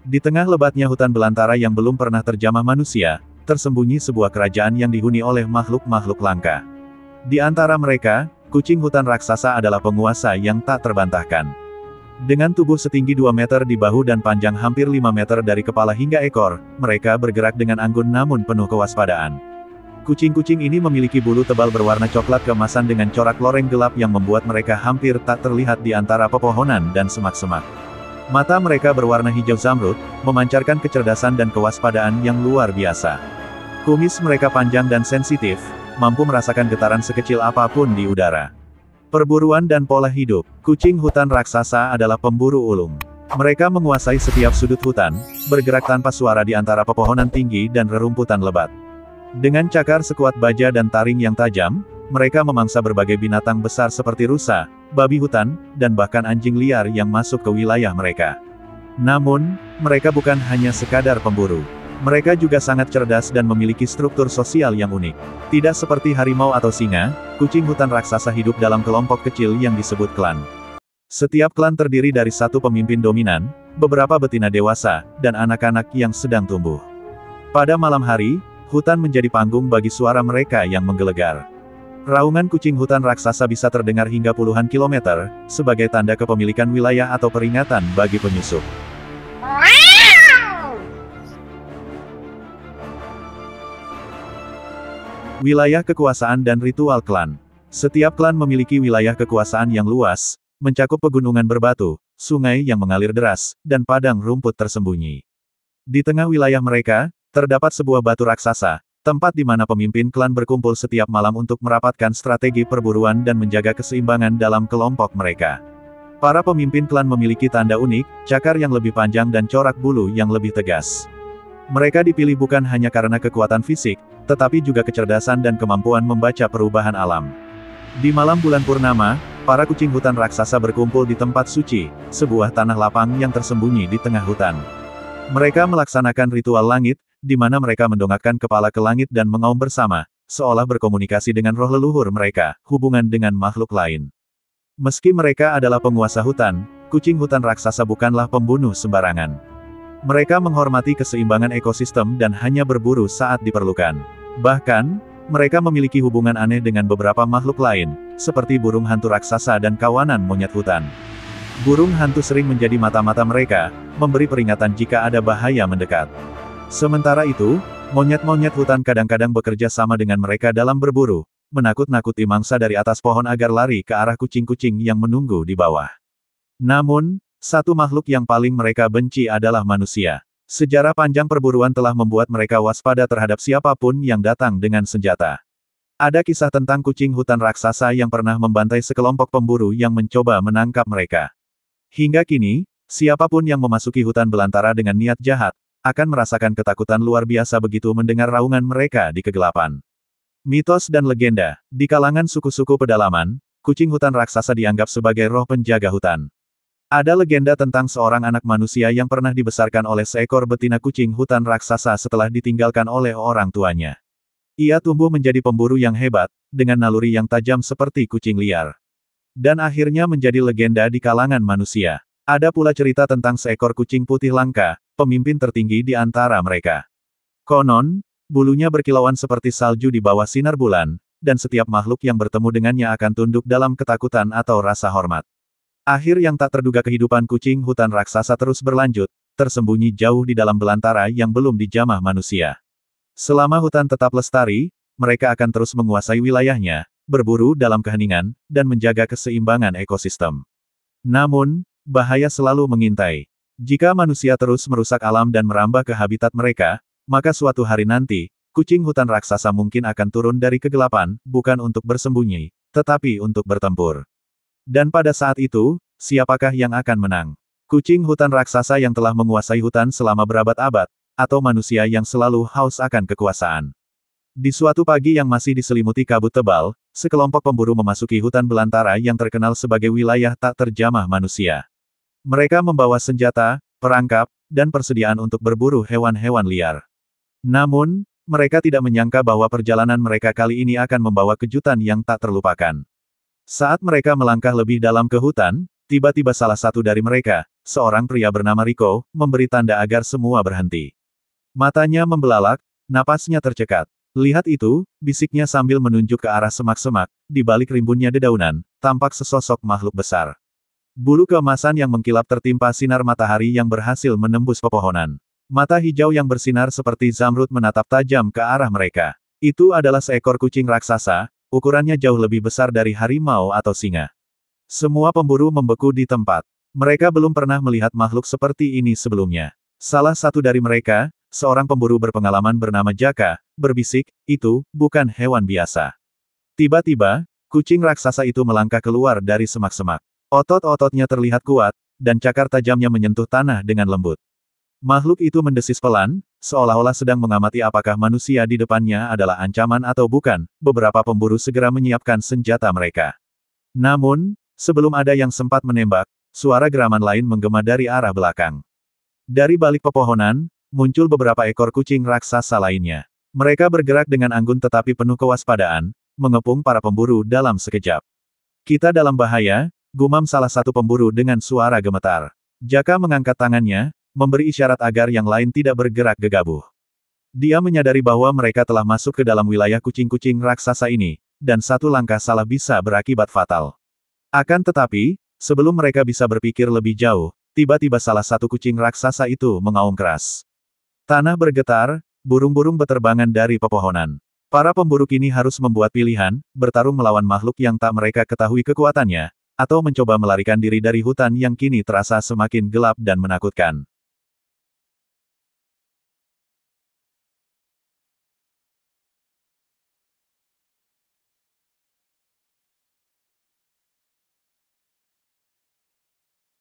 Di tengah lebatnya hutan belantara yang belum pernah terjamah manusia, tersembunyi sebuah kerajaan yang dihuni oleh makhluk-makhluk langka. Di antara mereka, kucing hutan raksasa adalah penguasa yang tak terbantahkan. Dengan tubuh setinggi 2 meter di bahu dan panjang hampir 5 meter dari kepala hingga ekor, mereka bergerak dengan anggun namun penuh kewaspadaan. Kucing-kucing ini memiliki bulu tebal berwarna coklat keemasan dengan corak loreng gelap yang membuat mereka hampir tak terlihat di antara pepohonan dan semak-semak. Mata mereka berwarna hijau zamrud, memancarkan kecerdasan dan kewaspadaan yang luar biasa. Kumis mereka panjang dan sensitif, mampu merasakan getaran sekecil apapun di udara. Perburuan dan pola hidup, kucing hutan raksasa adalah pemburu ulung. Mereka menguasai setiap sudut hutan, bergerak tanpa suara di antara pepohonan tinggi dan rerumputan lebat. Dengan cakar sekuat baja dan taring yang tajam, mereka memangsa berbagai binatang besar seperti rusa, babi hutan, dan bahkan anjing liar yang masuk ke wilayah mereka. Namun, mereka bukan hanya sekadar pemburu. Mereka juga sangat cerdas dan memiliki struktur sosial yang unik. Tidak seperti harimau atau singa, kucing hutan raksasa hidup dalam kelompok kecil yang disebut klan. Setiap klan terdiri dari satu pemimpin dominan, beberapa betina dewasa, dan anak-anak yang sedang tumbuh. Pada malam hari, hutan menjadi panggung bagi suara mereka yang menggelegar. Raungan kucing hutan raksasa bisa terdengar hingga puluhan kilometer, sebagai tanda kepemilikan wilayah atau peringatan bagi penyusup. Wilayah kekuasaan dan ritual klan. Setiap klan memiliki wilayah kekuasaan yang luas, mencakup pegunungan berbatu, sungai yang mengalir deras, dan padang rumput tersembunyi. Di tengah wilayah mereka, terdapat sebuah batu raksasa, tempat di mana pemimpin klan berkumpul setiap malam untuk merapatkan strategi perburuan dan menjaga keseimbangan dalam kelompok mereka. Para pemimpin klan memiliki tanda unik, cakar yang lebih panjang dan corak bulu yang lebih tegas. Mereka dipilih bukan hanya karena kekuatan fisik, tetapi juga kecerdasan dan kemampuan membaca perubahan alam. Di malam bulan purnama, para kucing hutan raksasa berkumpul di tempat suci, sebuah tanah lapang yang tersembunyi di tengah hutan. Mereka melaksanakan ritual langit, di mana mereka mendongakkan kepala ke langit dan mengaum bersama, seolah berkomunikasi dengan roh leluhur mereka, hubungan dengan makhluk lain. Meski mereka adalah penguasa hutan, kucing hutan raksasa bukanlah pembunuh sembarangan. Mereka menghormati keseimbangan ekosistem dan hanya berburu saat diperlukan. Bahkan, mereka memiliki hubungan aneh dengan beberapa makhluk lain, seperti burung hantu raksasa dan kawanan monyet hutan. Burung hantu sering menjadi mata-mata mereka, memberi peringatan jika ada bahaya mendekat. Sementara itu, monyet-monyet hutan kadang-kadang bekerja sama dengan mereka dalam berburu, menakut-nakuti mangsa dari atas pohon agar lari ke arah kucing-kucing yang menunggu di bawah. Namun, satu makhluk yang paling mereka benci adalah manusia. Sejarah panjang perburuan telah membuat mereka waspada terhadap siapapun yang datang dengan senjata. Ada kisah tentang kucing hutan raksasa yang pernah membantai sekelompok pemburu yang mencoba menangkap mereka. Hingga kini, siapapun yang memasuki hutan belantara dengan niat jahat, akan merasakan ketakutan luar biasa begitu mendengar raungan mereka di kegelapan. Mitos dan legenda, di kalangan suku-suku pedalaman, kucing hutan raksasa dianggap sebagai roh penjaga hutan. Ada legenda tentang seorang anak manusia yang pernah dibesarkan oleh seekor betina kucing hutan raksasa setelah ditinggalkan oleh orang tuanya. Ia tumbuh menjadi pemburu yang hebat, dengan naluri yang tajam seperti kucing liar. Dan akhirnya menjadi legenda di kalangan manusia. Ada pula cerita tentang seekor kucing putih langka, pemimpin tertinggi di antara mereka. Konon, bulunya berkilauan seperti salju di bawah sinar bulan, dan setiap makhluk yang bertemu dengannya akan tunduk dalam ketakutan atau rasa hormat. Akhir yang tak terduga kehidupan kucing hutan raksasa terus berlanjut, tersembunyi jauh di dalam belantara yang belum dijamah manusia. Selama hutan tetap lestari, mereka akan terus menguasai wilayahnya, berburu dalam keheningan, dan menjaga keseimbangan ekosistem. Namun, bahaya selalu mengintai. Jika manusia terus merusak alam dan merambah ke habitat mereka, maka suatu hari nanti, kucing hutan raksasa mungkin akan turun dari kegelapan, bukan untuk bersembunyi, tetapi untuk bertempur. Dan pada saat itu, siapakah yang akan menang? Kucing hutan raksasa yang telah menguasai hutan selama berabad-abad, atau manusia yang selalu haus akan kekuasaan? Di suatu pagi yang masih diselimuti kabut tebal, sekelompok pemburu memasuki hutan belantara yang terkenal sebagai wilayah tak terjamah manusia. Mereka membawa senjata, perangkap, dan persediaan untuk berburu hewan-hewan liar. Namun, mereka tidak menyangka bahwa perjalanan mereka kali ini akan membawa kejutan yang tak terlupakan. Saat mereka melangkah lebih dalam ke hutan, tiba-tiba salah satu dari mereka, seorang pria bernama Rico, memberi tanda agar semua berhenti. Matanya membelalak, napasnya tercekat. Lihat itu, bisiknya sambil menunjuk ke arah semak-semak, di balik rimbunnya dedaunan, tampak sesosok makhluk besar. Bulu keemasan yang mengkilap tertimpa sinar matahari yang berhasil menembus pepohonan. Mata hijau yang bersinar seperti zamrud menatap tajam ke arah mereka. Itu adalah seekor kucing raksasa, ukurannya jauh lebih besar dari harimau atau singa. Semua pemburu membeku di tempat. Mereka belum pernah melihat makhluk seperti ini sebelumnya. Salah satu dari mereka, seorang pemburu berpengalaman bernama Jaka, berbisik, itu bukan hewan biasa. Tiba-tiba, kucing raksasa itu melangkah keluar dari semak-semak. Otot-ototnya terlihat kuat, dan cakar tajamnya menyentuh tanah dengan lembut. Makhluk itu mendesis pelan, seolah-olah sedang mengamati apakah manusia di depannya adalah ancaman atau bukan. Beberapa pemburu segera menyiapkan senjata mereka. Namun, sebelum ada yang sempat menembak, suara geraman lain menggema dari arah belakang. Dari balik pepohonan, muncul beberapa ekor kucing raksasa lainnya. Mereka bergerak dengan anggun tetapi penuh kewaspadaan, mengepung para pemburu dalam sekejap. Kita dalam bahaya, gumam salah satu pemburu dengan suara gemetar. Jaka mengangkat tangannya, memberi isyarat agar yang lain tidak bergerak gegabah. Dia menyadari bahwa mereka telah masuk ke dalam wilayah kucing-kucing raksasa ini, dan satu langkah salah bisa berakibat fatal. Akan tetapi, sebelum mereka bisa berpikir lebih jauh, tiba-tiba salah satu kucing raksasa itu mengaum keras. Tanah bergetar, burung-burung beterbangan dari pepohonan. Para pemburu kini harus membuat pilihan, bertarung melawan makhluk yang tak mereka ketahui kekuatannya, atau mencoba melarikan diri dari hutan yang kini terasa semakin gelap dan menakutkan.